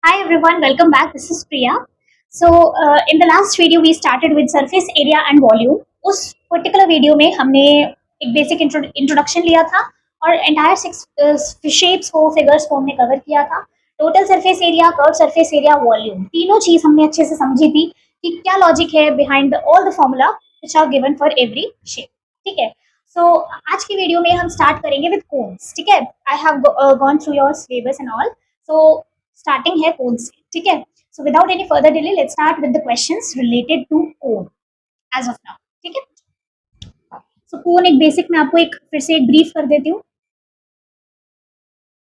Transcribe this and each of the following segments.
Hi everyone, welcome back. This is Priya. In the last video we started with surface area and volume. उस particular video में हमने एक basic introduction लिया था और entire six shapes को figures को हमने कवर किया था. Total surface area, curve surface area, volume, तीनों चीज हमने अच्छे से समझी थी कि क्या लॉजिक है behind all the formula which are given for every shape. ठीक है. सो आज की वीडियो में हम स्टार्ट करेंगे विद कोन्स. ठीक है. I have gone through your syllabus and all. So starting है कोन से. ठीक है. So without any further delay let's start with the questions related to cone as of now. ठीक है. सो कोन एक बेसिक में आपको एक फिर से एक ब्रीफ कर देती हूँ.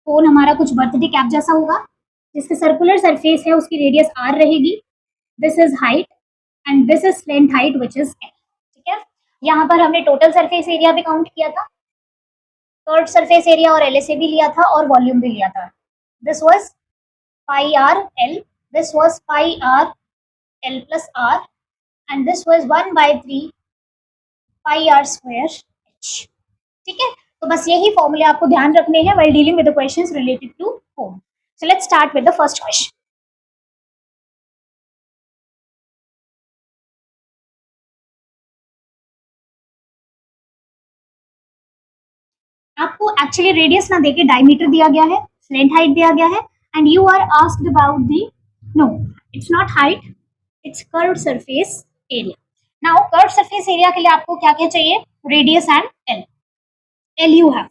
कोन हमारा कुछ बर्थडे कैप जैसा होगा जिसके सर्कुलर सरफेस है, उसकी रेडियस आर रहेगी. This is height and this is length height which is L. ठीक है. यहाँ पर हमने टोटल सरफेस एरिया भी काउंट किया था, कर्व सरफेस एरिया और एलएसए भी लिया था और वॉल्यूम भी लिया था. This was pi r l, this was pi r l plus r, and this was 1 by 3 pi r square h. ठीक है. तो बस यही फॉर्मूले आपको ध्यान रखने हैं while dealing with the questions related to cone. So let's start with the first question. आपको एक्चुअली रेडियस ना देके डायमीटर दिया गया है, स्लेंट हाइट दिया गया है, and you are asked about the no, it's not height, it's curved surface area. Now curved surface area के लिए आपको क्या क्या चाहिए? Radius and L. L you have.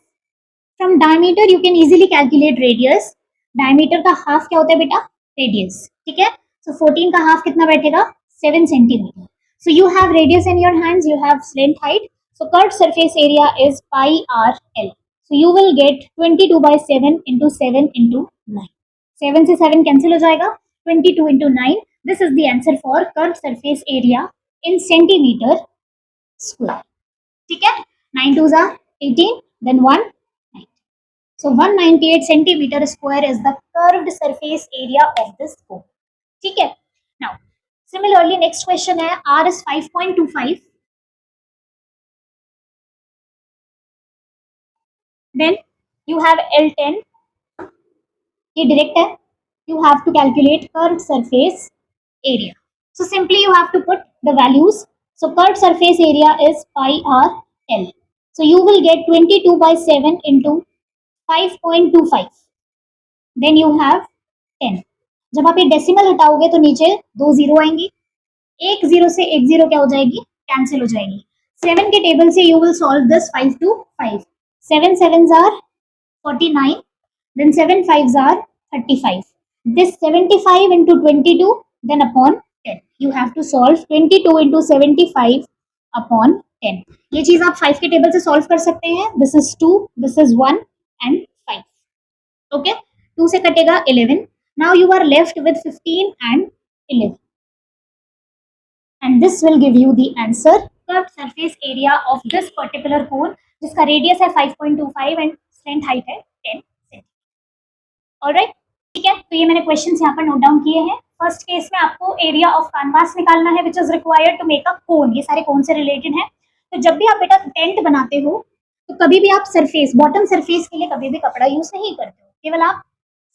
From diameter you can easily calculate radius. Diameter का half क्या होता है बेटा? रेडियस. ठीक है. सो 14 का हाफ कितना बैठेगा? 7 centimetre. So you have radius in your hands, you have slant height. So curved surface area is pi r l. So you will get 22 by 7 into 7 into 9. 7 से 7 cancel हो जाएगा. 22 into 9. This is the answer for curved surface area in centimeter square. ठीक है. 9 2s are 18. Then 1 9. So 198 centimeter square is the curved surface area of this cone. ठीक है. Now similarly next question है r is 5.25. Then you have L10. ये direct है. You have to calculate curved surface area. So simply you have to put the values. So curved surface area is pi r l. So you will get 22 by 7 into 5.25. Then you have 10. जब आप ये decimal हटाओगे तो नीचे दो zero आएंगी. एक zero से एक जीरो क्या हो जाएगी? कैंसिल हो जाएगी. 7 के टेबल से you will solve this 5 to 5. 7 sevens are 49. Then 7 fives are 35. This 75 into 22, then upon 10. You have to solve 22 into 75 upon 10. ये चीज आप 5 के टेबल से सॉल्व कर सकते हैं. This is 2, this is 1 and 5. Okay. 2 से कटेगा 11. Now you are left with 15 and 11. And this will give you the answer. Curved surface area of this particular cone जिसका रेडियस है 5.25 एंड स्लेंट हाइट है 10 centimetre. Alright. ठीक है. तो ये मैंने क्वेश्चंस यहाँ पर नोट डाउन किए हैं. फर्स्ट केस में आपको एरिया ऑफ कैनवास निकालना है which is required to make a cone. ये सारे कोन से रिलेटेड हैं. तो जब भी आप बेटा टेंट बनाते हो तो कभी भी आप सरफेस, बॉटम सरफेस के लिए कभी भी कपड़ा यूज नहीं करते हो, केवल आप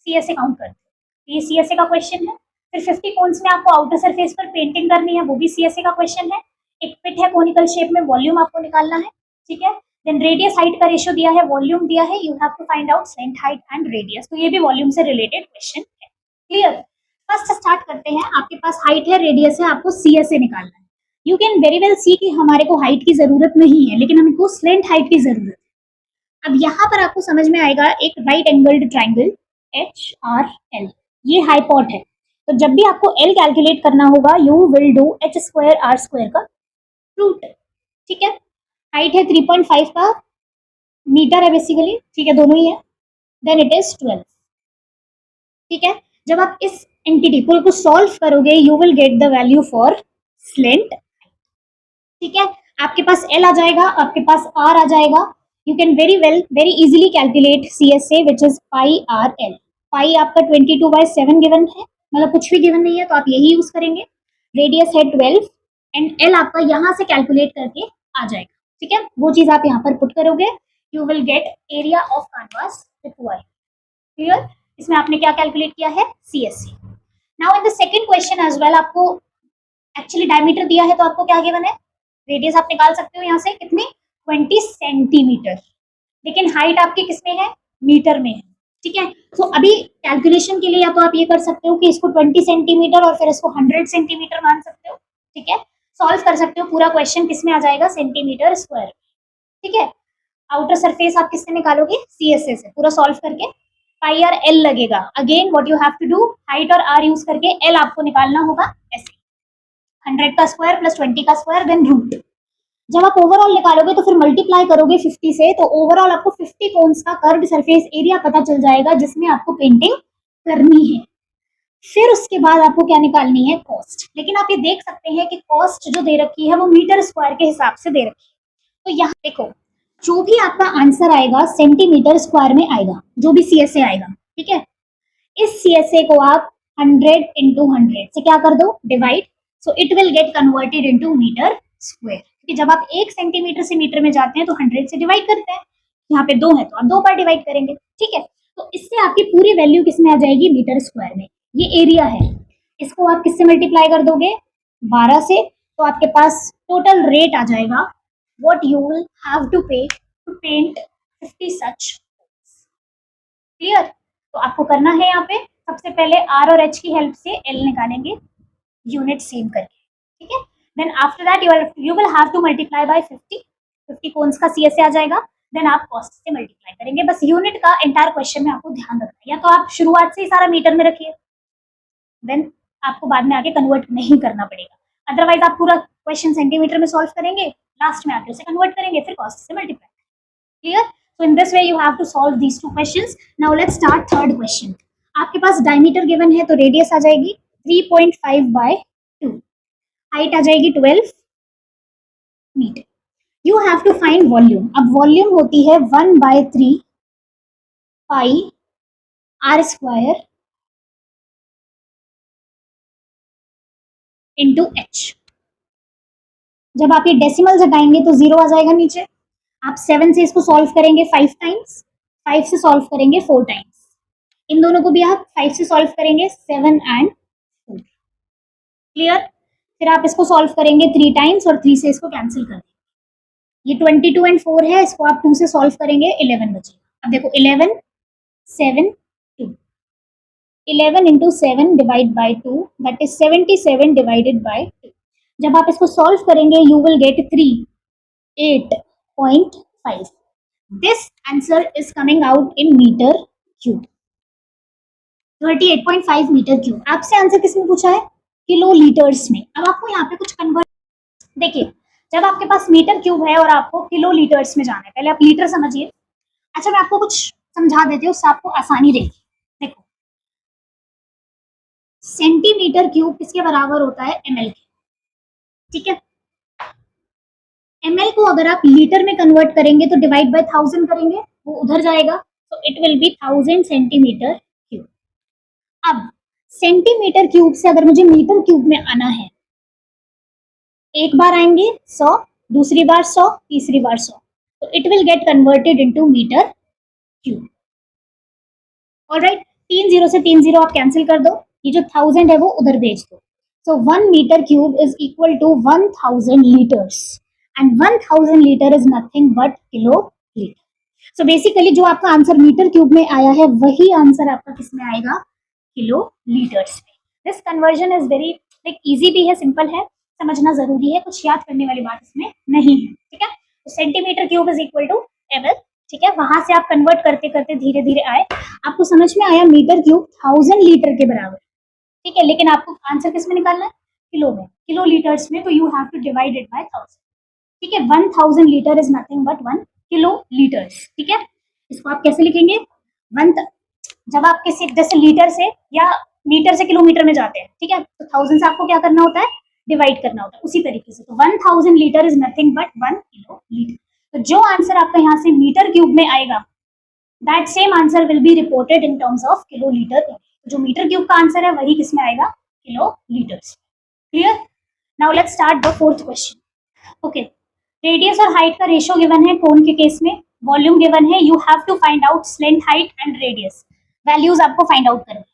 सीएसए काउंट करते हो. ये सीएसए का क्वेश्चन है. फिर 50 कोन्स में आपको आउटर सरफेस पर पेंटिंग करनी है, वो भी सीएसए का क्वेश्चन है. एक पिट है कोनिकल शेप में, वॉल्यूम आपको निकालना है. ठीक है. देन रेडियस हाइट का रेशियो दिया है, वॉल्यूम दिया है, you have to find out slant height and radius. तो ये भी वॉल्यूम से रिलेटेड क्वेश्चन है. क्लियर. फर्स्ट स्टार्ट करते हैं. आपके पास हाइट है, रेडियस है, आपको सीएसए निकालना है. यू कैन वेरी वेल सी कि हमारे को हाइट की जरूरत नहीं है, लेकिन हमको स्लेंट हाइट की जरूरत है. अब यहाँ पर आपको समझ में आएगा एक right angled triangle H R L, ये हाइपोट है. तो जब भी आपको एल कैलकुलेट करना होगा you will do H square R square का रूट. ठीक है. हाइट है 3.5 का, मीटर है बेसिकली. ठीक है. दोनों ही है. Then it is 12. ठीक है. जब आप इस एंटिटी को सॉल्व करोगे you will get the value for slant. ठीक है. आपके पास एल आ जाएगा, आपके पास आर आ जाएगा. You can very easily calculate C S A which is pi R L. Pi आपका 22 by 7 गिवन है, मतलब कुछ भी गिवन नहीं है तो आप यही यूज करेंगे. रेडियस है 12 एंड एल आपका यहाँ से कैलकुलेट करके आ जाएगा. ठीक है. वो चीज आप यहाँ पर पुट करोगे, you will get area of canvas required. Clear. इसमें आपने क्या कैलकुलेट किया है, CSA। Now in the second question as well आपको एक्चुअली डायमीटर दिया है तो आपको क्या गिवन है, रेडियस आप निकाल सकते हो यहाँ से कितनी, 20 सेंटीमीटर, लेकिन हाइट आपकी किसमें है, मीटर में है। ठीक है, तो अभी कैलकुलेशन के लिए या तो आप ये कर सकते हो कि इसको 20 सेंटीमीटर और फिर इसको 100 सेंटीमीटर मान सकते हो। ठीक है, सॉल्व कर सकते हो, पूरा क्वेश्चन किसमें आ जाएगा, सेंटीमीटर स्क्वायर। ठीक है, आउटर सरफेस आप किससे निकालोगे, CSA से, पूरा सॉल्व करके पाई आर एल लगेगा। Again what you have to do, height और आर यूज करके एल आपको निकालना होगा ऐसे, 100 का स्क्वायर प्लस 20 का स्क्वायर देन रूट। जब आप ओवरऑल निकालोगे तो फिर मल्टीप्लाई करोगे 50 से, तो ओवरऑल आपको 50 कोन्स का कर्व्ड सरफेस एरिया पता चल जाएगा जिसमें आपको पेंटिंग करनी है। फिर उसके बाद आपको क्या निकालनी है, कॉस्ट। लेकिन आप ये देख सकते हैं कि कॉस्ट जो दे रखी है वो मीटर स्क्वायर के हिसाब से दे रखी है। तो यहाँ देखो, जो भी आपका आंसर आएगा सेंटीमीटर स्क्वायर में आएगा, जो भी CSA आएगा। ठीक है, इस CSA को आप 100 into 100 से क्या कर दो, divide, so it will get converted into metre square. क्योंकि जब आप 1 सेंटीमीटर से मीटर में जाते हैं तो 100 से डिवाइड करते हैं, यहाँ पे 2 है तो आप 2 बार डिवाइड करेंगे। ठीक है, तो इससे आपकी पूरी वैल्यू किसमें आ जाएगी, मीटर स्क्वायर में। ये एरिया है, इसको आप किससे मल्टीप्लाई कर दोगे, 12 से, तो आपके पास टोटल रेट आ जाएगा what you will have to pay to paint 50 such. Clear, तो आपको करना है यहाँ पे सबसे पहले R और H की हेल्प से L निकालेंगे, यूनिट सेम करके। ठीक है, then after that you will have to multiply by 50 cones का CSA आ जाएगा, देन आप कॉस्ट से मल्टीप्लाई करेंगे। बस यूनिट का एंटायर क्वेश्चन में आपको ध्यान रखना है, या तो आप शुरुआत से ही सारा मीटर में रखिए, देन आपको बाद में आके कन्वर्ट नहीं करना पड़ेगा। अदरवाइज आप पूरा क्वेश्चन सेंटीमीटर में सॉल्व करेंगे, लास्ट में आके उसे कन्वर्ट करेंगे, फिर कॉस्ट से multiply. Clear, so in this way you have to solve these two questions. Now let's start third question. आपके पास डायमीटर गिवन है तो रेडियस आ जाएगी 3.5 बाय 2, हाइट आ जाएगी 12 metre. You have to find volume. अब वॉल्यूम होती है 1/3 pi R square into H. जब आप ये डेसिमल्स हटाएंगे तो 0 आ जाएगा नीचे। आप 7 से इसको सॉल्व करेंगे 5 टाइम्स, 5 से सॉल्व करेंगे 4 टाइम्स, इन दोनों को भी आप 5 से सॉल्व करेंगे 7 एंड 4। क्लियर, फिर आप इसको सॉल्व करेंगे 3 टाइम्स और 3 से इसको कैंसिल कर देंगे। ये 22 एंड 4 है, इसको आप 2 से सॉल्व करेंगे 11 बचेगा। अब देखो 11 7 2, 11 into 7 divide by 2 that is 77 divided by 2। जब आप इसको सॉल्व करेंगे you will get 38.5। This answer is coming out in metre cube, 38.5 metre cube. आपसे आंसर किसमें पूछा है, किलो लीटर्स में। अब आपको यहाँ पे कुछ कन्वर्ट, देखिए जब आपके पास मीटर क्यूब है और आपको किलो लीटर्स में जाना है, पहले आप लीटर समझिए। अच्छा मैं आपको कुछ समझा देती हूँ, उससे आपको आसानी रहेगी। देखो सेंटीमीटर क्यूब किसके बराबर होता है, ml के। ठीक है, ml को अगर आप लीटर में कन्वर्ट करेंगे तो डिवाइड बाय 1000 करेंगे, वो उधर जाएगा, तो it will be 1000 centimetre cube. अब सेंटीमीटर क्यूब से अगर मुझे मीटर क्यूब में आना है, एक बार आएंगे 100, दूसरी बार 100, तीसरी बार 100, तो it will get converted into metre cube. Alright, 3 0 से 3 0 आप कैंसिल कर दो, ये जो 1000 है वो उधर भेज दो। So 1 metre cube is equal to 1000 litres and 1000 litre is nothing but kilo litre. So basically जो आपका आंसर मीटर क्यूब में आया है वही आंसर आपका किसमें आएगा, किलो लीटर्स में। This conversion is very like easy भी है, सिंपल है, समझना जरूरी है, कुछ याद करने वाली बात इसमें नहीं है। ठीक है, तो centimetre cube is equal to ml। ठीक है, वहां से आप कन्वर्ट करते करते धीरे धीरे आए, आपको समझ में आया मीटर क्यूब 1000 लीटर के बराबर। ठीक है, लेकिन आपको आंसर किस में निकालना है, किलो में, किलो लीटर्स में, तो you have to divide it by 1000। ठीक है, 1000 litre is nothing but 1 kilo litres. ठीक है, इसको आप कैसे लिखेंगे, जब आप किसी जैसे लीटर से या मीटर से किलोमीटर में जाते हैं, ठीक है, तो 1000 से आपको क्या करना होता है, डिवाइड करना होता है, उसी तरीके से। तो 1000 litre is nothing but 1 kilo litre. तो जो आंसर आपका यहाँ से मीटर क्यूब में आएगा that same answer will be reported in terms of kilo litre. जो मीटर क्यूब का आंसर है वही किसमें आएगा, kilo litres. Clear, now let's start the fourth question. Okay, radius और हाइट का रेशियो गिवन है कोन के केस में, वॉल्यूम गिवन है, you have to find out slant, height and radius. Values आपको फाइंड आउट करनी है।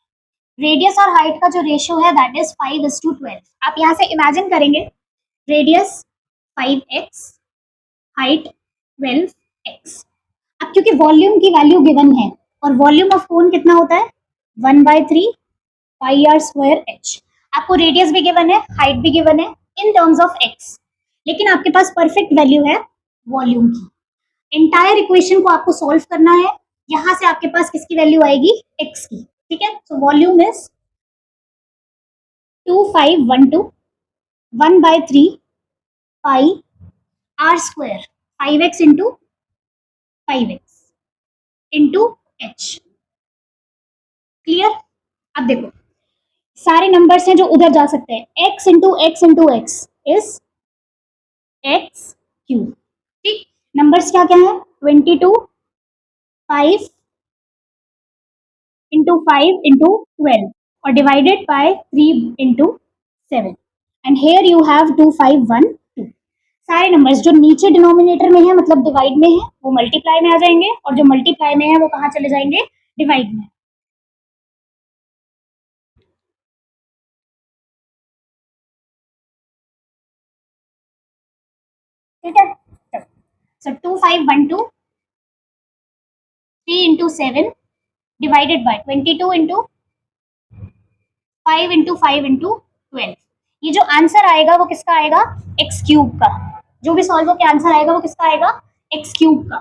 रेडियस और हाइट का जो रेशियो है दैट इज 5:12। आप यहाँ से इमेजिन करेंगे रेडियस 5x, हाइट 12x। अब क्योंकि वॉल्यूम की वैल्यू गिवन है और वॉल्यूम ऑफ कोन कितना होता है 1/3 पाई आर स्क्वायर एच। आपको रेडियस भी गिवन है, हाइट भी गिवन है इन टर्म्स ऑफ एक्स, लेकिन आपके पास परफेक्ट वैल्यू है वॉल्यूम की। एंटायर इक्वेशन को आपको सॉल्व करना है। यहां से आपके पास किसकी वैल्यू आएगी एक्स की, ठीक है। So volume is 2512 1/3 pi R square 5x into 5x into H. Clear. अब देखो सारे नंबर्स हैं जो उधर जा सकते हैं। x into x into x is x cube. ठीक, नंबर्स क्या क्या है 22 5 इंटू 5 इंटू 12 और divided by 3 into 7 and here you have 2512। सारे नंबर्स जो नीचे डिनोमिनेटर में है मतलब डिवाइड में है वो मल्टीप्लाई में आ जाएंगे और जो मल्टीप्लाई में है वो कहाँ चले जाएंगे डिवाइड में। ठीक है। सो 2512 3 into 7 divided by 22 into 5 into 5 into 12। ये जो आंसर आएगा वो किसका आएगा एक्स क्यूब का। जो भी सॉल्व होकर आंसर आएगा वो किसका आएगा एक्स क्यूब का।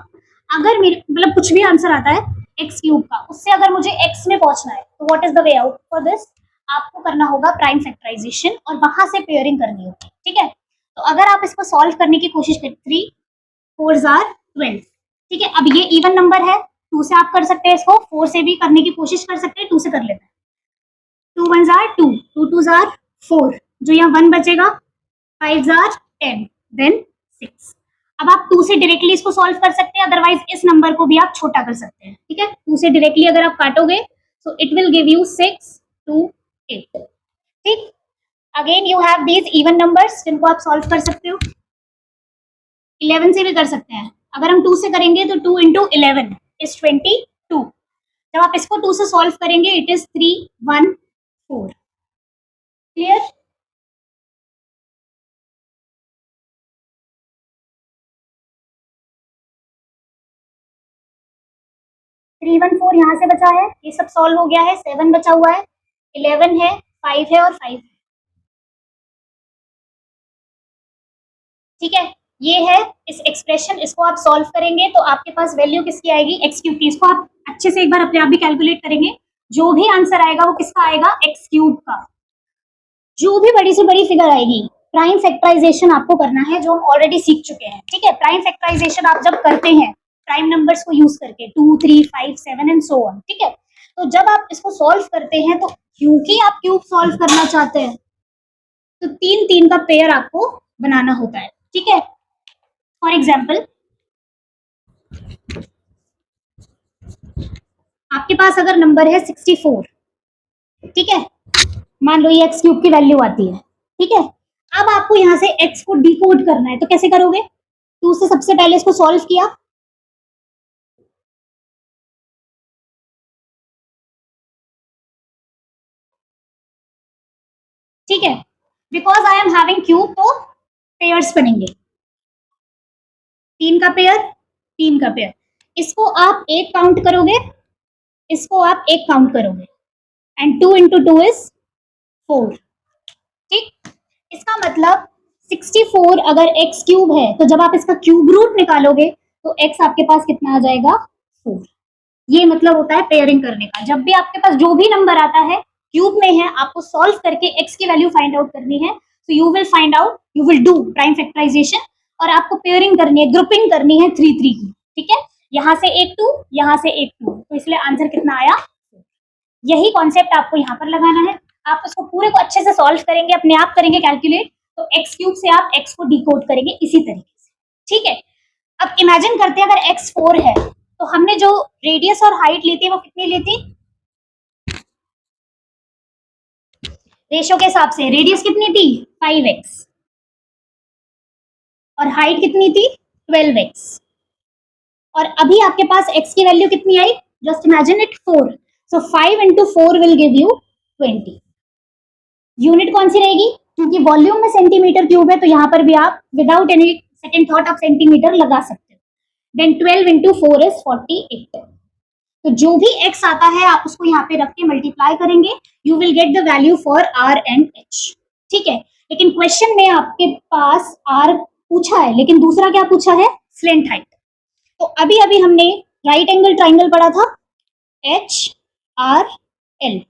अगर मेरे मतलब कुछ भी आंसर आता है एक्स क्यूब का, उससे अगर मुझे एक्स में पहुंचना है तो what is the way out for this, आपको करना होगा प्राइम फैक्टराइजेशन और वहां से पेयरिंग करनी होगी। ठीक है, तो अगर आप इसको सॉल्व करने की कोशिश करें 3 4 आर 12। ठीक है, अब ये इवन नंबर है 2 से आप कर सकते हैं इसको, 4 से भी करने की कोशिश कर सकते हैं, 2 से कर लेते हैं। 2 1 आर 2, 2 2 आर 4, जो यहाँ 1 बचेगा 5 आर 10 देन 6। अब आप 2 से डायरेक्टली इसको सॉल्व कर सकते हैं, अदरवाइज इस नंबर को भी आप छोटा कर सकते हैं। ठीक है, 2 से डायरेक्टली अगर आप काटोगे so it will give you 6 2 8। ठीक, again you have these even numbers जिनको आप सॉल्व कर सकते हो। 11 से भी कर सकते हैं। अगर हम 2 से करेंगे तो 2 इंटू 11 इज 22। जब आप इसको 2 से सॉल्व करेंगे इट इज 3 1 4। क्लियर। 3 1 4 यहाँ से बचा है, ये सब सॉल्व हो गया है। 7 बचा हुआ है, 11 है, 5 है और 5 है। ठीक है, ये है इस एक्सप्रेशन, इसको आप सॉल्व करेंगे तो आपके पास वैल्यू किसकी आएगी एक्स क्यूब की। इसको आप अच्छे से एक बार अपने आप भी कैलकुलेट करेंगे, जो भी आंसर आएगा वो किसका आएगा एक्स क्यूब का। जो भी बड़ी से बड़ी फिगर आएगी प्राइम फैक्टराइजेशन आपको करना है, जो हम ऑलरेडी सीख चुके हैं। ठीक है, प्राइम फैक्टराइजेशन आप जब करते हैं प्राइम नंबर्स को यूज करके 2 3 5 7 एंड सो ऑन। ठीक है, तो जब आप इसको सॉल्व करते हैं तो क्योंकि आप क्यूब सॉल्व करना चाहते हैं तो 3 3 का पेयर आपको बनाना होता है। ठीक है, फॉर एग्जाम्पल आपके पास अगर नंबर है 64, ठीक है, मान लो ये एक्स क्यूब की वैल्यू आती है। ठीक है, अब आपको यहाँ से एक्स को डिकोड करना है, तो कैसे करोगे। 2 से सबसे पहले इसको सॉल्व किया, ठीक है, because I am having cube तो पेयर्स बनेंगे, 3 का पेयर 3 का पेयर। इसको आप एक काउंट करोगे, इसको आप एक काउंट करोगे एंड 2 इंटू 2 इज 4। ठीक, इसका मतलब 64 अगर एक्स क्यूब है तो जब आप इसका क्यूब रूट निकालोगे तो एक्स आपके पास कितना आ जाएगा 4। ये मतलब होता है पेयरिंग करने का। जब भी आपके पास जो भी नंबर आता है क्यूब में है, आपको सॉल्व करके एक्स की वैल्यू फाइंड आउट करनी है। तो you will find out, you will do prime factorisation और आपको पेयरिंग करनी है, ग्रुपिंग करनी है 3 3 की। ठीक है, यहां से एक 2, यहां से एक 2, तो इसलिए आंसर कितना आया। यही कॉन्सेप्ट आपको यहाँ पर लगाना है। आप उसको पूरे को अच्छे से सॉल्व करेंगे, अपने आप करेंगे कैलकुलेट, तो एक्स क्यूब से आप एक्स को डिकोड करेंगे इसी तरीके से। ठीक है, अब इमेजिन करते हैं अगर एक्स 4 है तो हमने जो रेडियस और हाइट ली थी वो कितनी ली थी रेशो के हिसाब से। रेडियस कितनी थी 5x और हाइट कितनी थी 12x। और अभी आपके पास x की वैल्यू कितनी आई, just imagine it 4। So 5 into 4 will give you 20. Unit कौन सी रहेगी? क्योंकि वॉल्यूम में सेंटीमीटर क्यूब है तो यहाँ पर भी आप विदाउट एनी सेकंड थॉट आप सेंटीमीटर लगा सकते हो. Then 12 into 4 is 48. तो जो भी x आता है आप उसको यहाँ पे रख के मल्टीप्लाई करेंगे. You will get the value for r and h. ठीक है, लेकिन क्वेश्चन में आपके पास r पूछा है लेकिन दूसरा क्या पूछा है? Slant height. तो अभी अभी हमने राइट एंगल ट्राइंगल पढ़ा था, एच आर एल.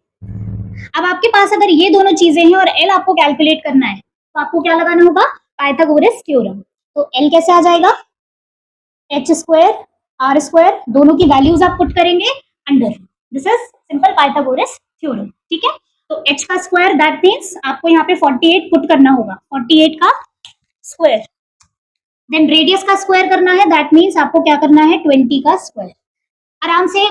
अब आपके पास अगर ये दोनों चीजें हैं और एल आपको कैलकुलेट करना है तो आपको क्या लगाना होगा? Pythagoras theorem. तो एल कैसे आ जाएगा? एच स्क्वायर आर स्क्वायर, दोनों की वैल्यूज आप पुट करेंगे under. This is simple Pythagoras theorem. ठीक है, तो एच का स्क्वायर दैट मीन्स आपको यहाँ पे 48 पुट करना होगा, 48 का स्क्वायर. देन रेडियस का स्क्वायर करना है, दैट मीन्स आपको क्या करना है? 20 का स्क्वायर. आराम से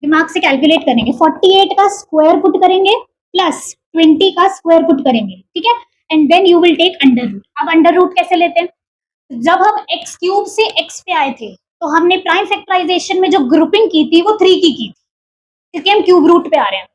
दिमाग से कैलकुलेट करेंगे. 48 का स्क्वायर पुट करेंगे प्लस 20 का स्क्वायर पुट करेंगे. ठीक है, and then you will take under root. अब अंडर रूट कैसे लेते हैं? जब हम एक्स क्यूब से एक्स पे आए थे तो हमने प्राइम फैक्टराइजेशन में जो ग्रुपिंग की थी वो 3 की थी क्योंकि हम क्यूब रूट पे आ रहे हैं.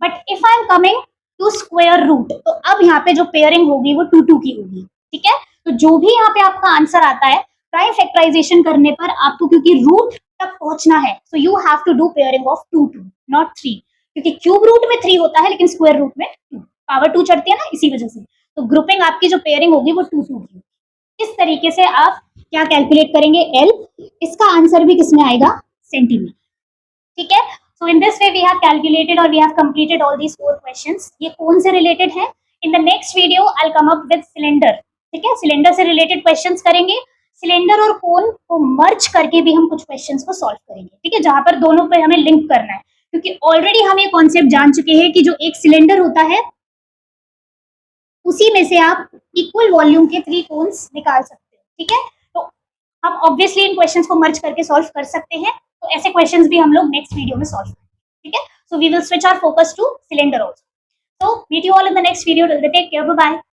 But if I am coming to square root तो अब यहाँ पे जो पेयरिंग होगी वो 2 की होगी. ठीक है, तो जो भी यहाँ पे आपका आंसर आता है प्राइम फैक्टराइजेशन करने पर आपको, क्योंकि रूट तक पहुंचना है, so you have to do pairing of 2 not 3. क्योंकि क्यूब रूट में 3 होता है लेकिन स्क्वायर रूट में 2, पावर 2 चढ़ती है ना, इसी वजह से. तो ग्रुपिंग आपकी जो पेयरिंग होगी वो 2 की. इस तरीके से आप क्या कैलकुलेट करेंगे? एल. इसका आंसर भी किसमें आएगा? सेंटीमीटर. ठीक है, so in this way we have calculated और we have completed all these 4 questions. ये कौन से रिलेटेड है? In the next video I will come up with cylinder. ठीक है, सिलेंडर से रिलेटेड क्वेश्चंस करेंगे. सिलेंडर और कोन को मर्ज करके भी हम कुछ क्वेश्चंस को सॉल्व करेंगे. ठीक है, जहां पर दोनों पे हमें लिंक करना है, क्योंकि ऑलरेडी हम ये कॉन्सेप्ट जान चुके हैं कि जो एक सिलेंडर होता है उसी में से आप इक्वल वॉल्यूम के 3 कोन्स निकाल सकते हैं. ठीक है, तो हम ऑब्वियसली इन क्वेश्चंस को मर्ज करके सॉल्व कर सकते हैं. तो ऐसे क्वेश्चंस भी हम लोग नेक्स्ट वीडियो में सॉल्व करेंगे. ठीक है, so we will switch our focus to cylinder also. So meet you all in the next video. Till then, take care. Bye bye.